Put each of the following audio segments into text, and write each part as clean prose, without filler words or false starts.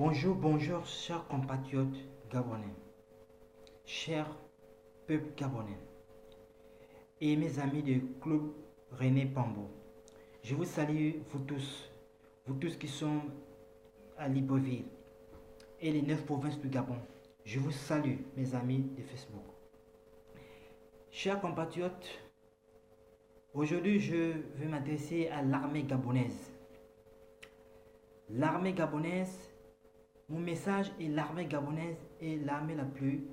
Bonjour, bonjour, chers compatriotes gabonais, chers peuples gabonais et mes amis du club René Pambo. Je vous salue, vous tous qui sont à Libreville et les 9 provinces du Gabon. Je vous salue, mes amis de Facebook. Chers compatriotes, aujourd'hui je vais m'adresser à l'armée gabonaise. L'armée gabonaise, mon message est l'armée gabonaise est l'armée la plus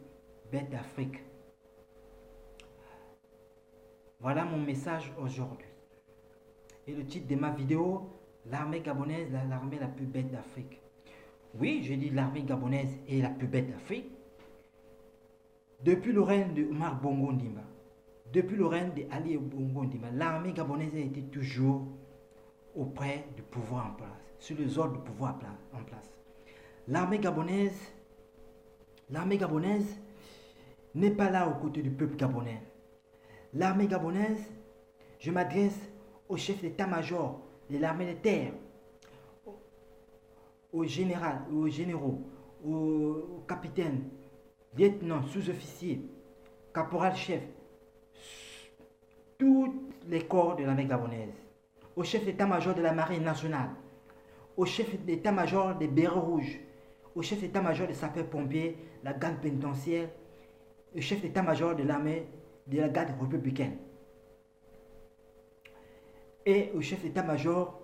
bête d'Afrique. Voilà mon message aujourd'hui. Et le titre de ma vidéo, l'armée gabonaise, l'armée la plus bête d'Afrique. Oui, je dis l'armée gabonaise est la plus bête d'Afrique. Depuis le règne de Omar Bongo Ndimba, depuis le règne d'Ali Bongo Ndimba, l'armée gabonaise a été toujours auprès du pouvoir en place, sur les ordres du pouvoir en place. L'armée gabonaise n'est pas là aux côtés du peuple gabonais. L'armée gabonaise, je m'adresse au chef d'état-major de l'armée de terre, aux généraux, aux capitaines, lieutenants, sous-officiers, caporal-chef, tous les corps de l'armée gabonaise, au chef d'état-major de la marine nationale, au chef d'état-major des Bérets Rouges, au chef d'état-major des sapeurs-pompiers, la garde pénitentiaire, le chef d'état-major de l'armée, de la garde républicaine, et au chef d'état-major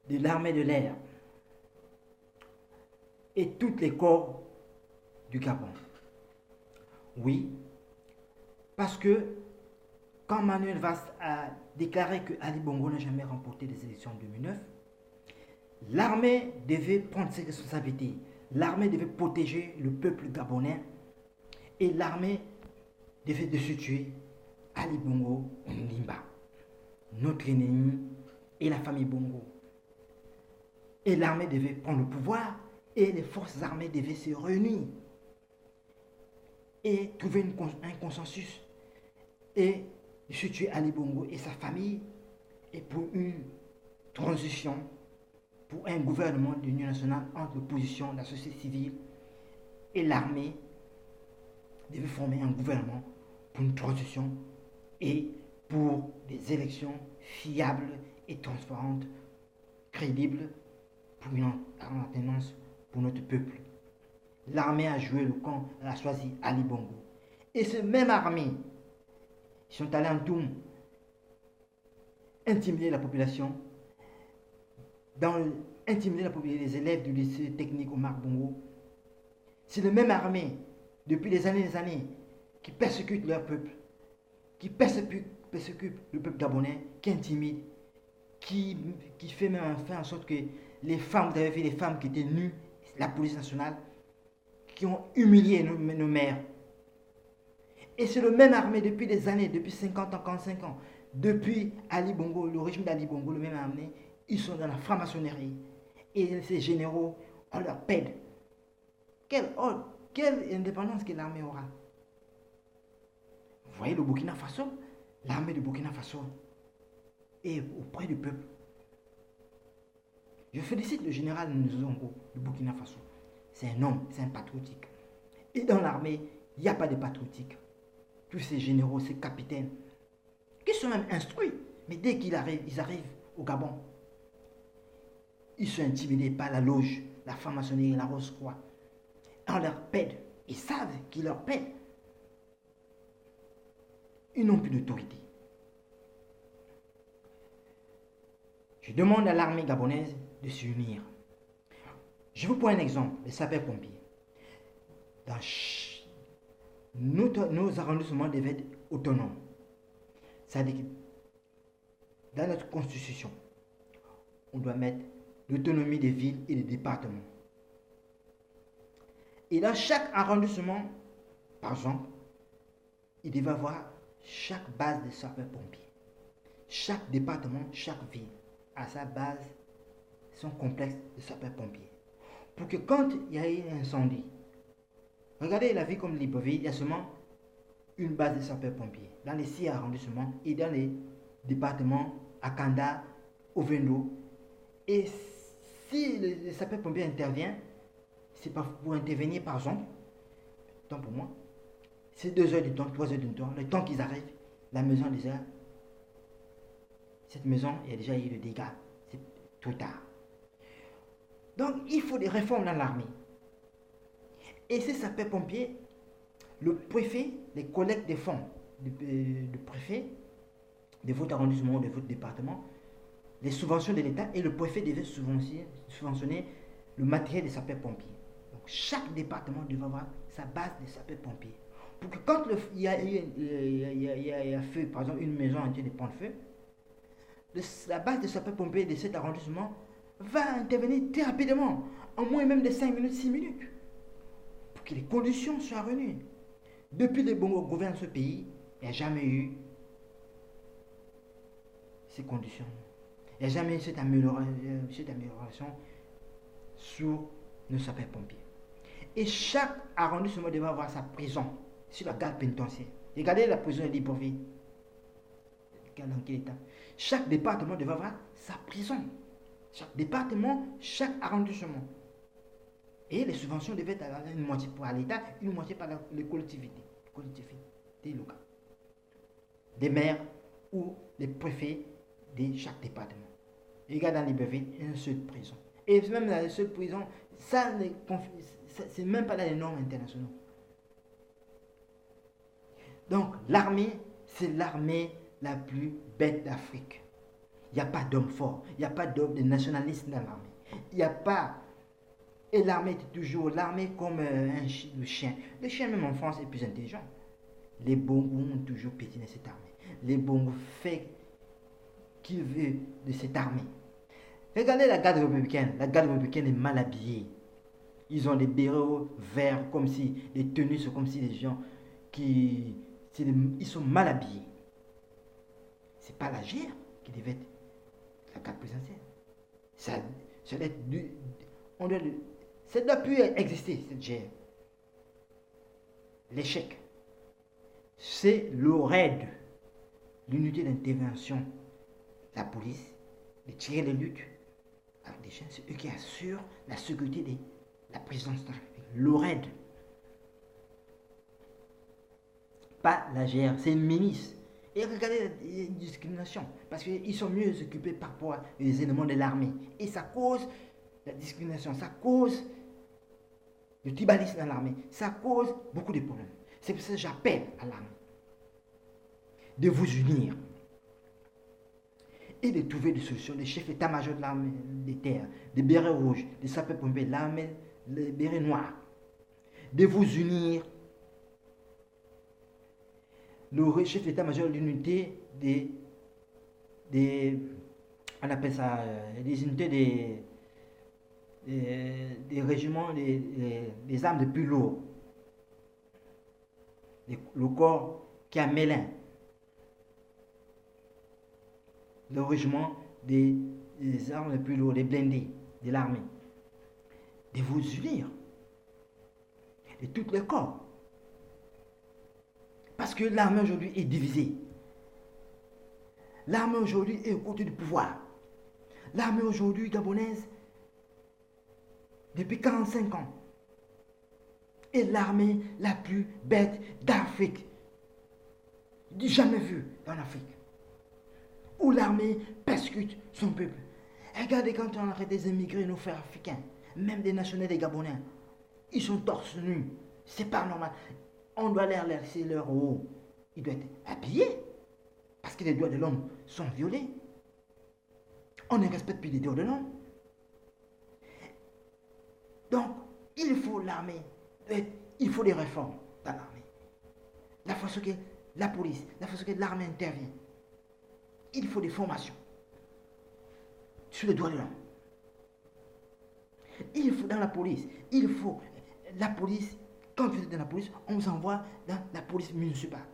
de l'armée de l'air, et tous les corps du Gabon. Oui, parce que quand Manuel Valls a déclaré que Ali Bongo n'a jamais remporté les élections en 2009, l'armée devait prendre ses responsabilités. L'armée devait protéger le peuple gabonais et l'armée devait destituer Ali Bongo Ndimba, notre ennemi et la famille Bongo. Et l'armée devait prendre le pouvoir et les forces armées devaient se réunir et trouver un consensus et destituer Ali Bongo et sa famille et pour une transition, pour un gouvernement d'union nationale entre l'opposition, la société civile et l'armée devait former un gouvernement pour une transition et pour des élections fiables et transparentes, crédibles, pour une alternance pour notre peuple. L'armée a joué le camp, elle a choisi Ali Bongo. Et cette même armée, ils sont allés en Toum intimider la population, intimider les élèves du lycée technique Omar Bongo. C'est la même armée, depuis des années, qui persécute leur peuple, qui persécute le peuple gabonais, qui intimide, qui fait même en sorte que les femmes, vous avez vu les femmes qui étaient nues, la police nationale, qui ont humilié nos mères. Et c'est la même armée depuis des années, depuis 50 ans, 45 ans, depuis Ali Bongo, le régime d'Ali Bongo, la même armée, ils sont dans la franc-maçonnerie. Et ces généraux, on leur pède. Quelle indépendance que l'armée aura. Vous voyez le Burkina Faso, l'armée du Burkina Faso est auprès du peuple. Je félicite le général Nzongo du Burkina Faso. C'est un homme, c'est un patriotique. Et dans l'armée, il n'y a pas de patriotique. Tous ces généraux, ces capitaines, qui sont même instruits, mais dès ils arrivent au Gabon, ils sont intimidés par la loge, la franc-maçonnerie, la Rose-Croix. On leur pède. Ils savent qu'ils leur pèdent. Ils n'ont plus d'autorité. Je demande à l'armée gabonaise de s'unir. Je vous prends un exemple, les sapeurs-pompiers. Nos arrondissements devaient être autonomes. C'est-à-dire que dans notre constitution, on doit mettre l'autonomie des villes et des départements. Et dans chaque arrondissement, par exemple, il devait avoir chaque base de sapeurs-pompiers. Chaque département, chaque ville a sa base, son complexe de sapeurs-pompiers. Pour que quand il y a eu un incendie, regardez la ville comme Libreville, il y a seulement une base de sapeurs-pompiers dans les 6 arrondissements et dans les départements Akanda, Ovendo. Et Si le sapeur-pompier intervient, c'est pas pour intervenir par exemple, tant pour moi, c'est 2 heures du temps, 3 heures du temps, le temps qu'ils arrivent, la maison déjà, cette maison, il y a déjà eu le dégât, c'est trop tard. Donc il faut des réformes dans l'armée. Et ces sapeurs-pompiers, le préfet, les collectes des fonds, le préfet de votre arrondissement, de votre département, les subventions de l'État, et le préfet devait subventionner le matériel des sapeurs-pompiers. Donc chaque département devait avoir sa base de sapeurs-pompiers. Pour que quand il y a feu, par exemple une maison en train de prendre feu, la base de sapeurs-pompiers de cet arrondissement va intervenir très rapidement, en moins même de 5 minutes, 6 minutes, pour que les conditions soient réunies. Depuis les Bongo gouvernent ce pays, il n'y a jamais eu ces conditions. Il n'y a jamais eu cette amélioration sur nos sapeurs-pompiers. Et chaque arrondissement devait avoir sa prison sur la garde pénitentiaire. Regardez la prison de Libreville. Dans quel état? Chaque département devait avoir sa prison. Chaque département, chaque arrondissement. Et les subventions devaient être une moitié par l'État, une moitié par les collectivités locales. Des maires ou les préfets de chaque département. Regarde dans Libreville, il y a une seule prison. Et même dans la seule prison, ça c'est même pas dans les normes internationales. Donc l'armée, c'est l'armée la plus bête d'Afrique. Il n'y a pas d'homme fort, il n'y a pas d'homme de nationaliste dans l'armée. Il n'y a pas... Et l'armée est toujours l'armée comme le chien. Le chien, même en France, est plus intelligent. Les Bongos ont toujours pétiné cette armée. Les Bongos fait qu'il veut de cette armée. Regardez la garde républicaine. La garde républicaine est mal habillée. Ils ont des bérets verts, comme si, les tenues sont comme si les gens ils sont mal habillés. C'est pas la GR qui devait être la garde présidentielle. Ça doit plus exister, cette GR. L'échec. C'est l'ORED, l'unité d'intervention, la police, de tirer les luttes. Alors déjà, c'est eux qui assurent la sécurité de la présidence de la République. L'ORED. Pas la GR, c'est une ministre. Et regardez la discrimination, parce qu'ils sont mieux occupés par rapport aux éléments de l'armée. Et ça cause la discrimination, ça cause le tribalisme dans l'armée, ça cause beaucoup de problèmes. C'est pour ça que j'appelle à l'armée de vous unir et de trouver des solutions. Les chefs d'état-major de l'armée des terres, des bérets rouges, des sapeurs-pompiers, l'armée, les bérets noirs, de vous unir. Le chef d'état-major de l'unité on appelle ça des unités des régiments, des armes les plus lourdes. Le corps qui a Mélin. Le régiment des armes les plus lourdes, des blindés de l'armée. De vous unir. De tous les corps. Parce que l'armée aujourd'hui est divisée. L'armée aujourd'hui est au côté du pouvoir. L'armée aujourd'hui gabonaise, depuis 45 ans, est l'armée la plus bête d'Afrique. Jamais vue en Afrique. Où l'armée persécute son peuple. Regardez quand on arrête des immigrés, nos frères africains, même des nationaux des Gabonais, ils sont torse nus. C'est pas normal. On doit leur laisser leur haut. Ils doivent être habillés. Parce que les droits de l'homme sont violés. On ne respecte plus les droits de l'homme. Donc, il faut l'armée. Il faut des réformes dans l'armée. La façon que la police, la façon que l'armée intervient. Il faut des formations sur les droits de l'homme. Il faut dans la police, quand vous êtes dans la police, on vous envoie dans la police municipale.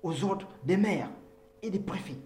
Aux ordres des maires et des préfets.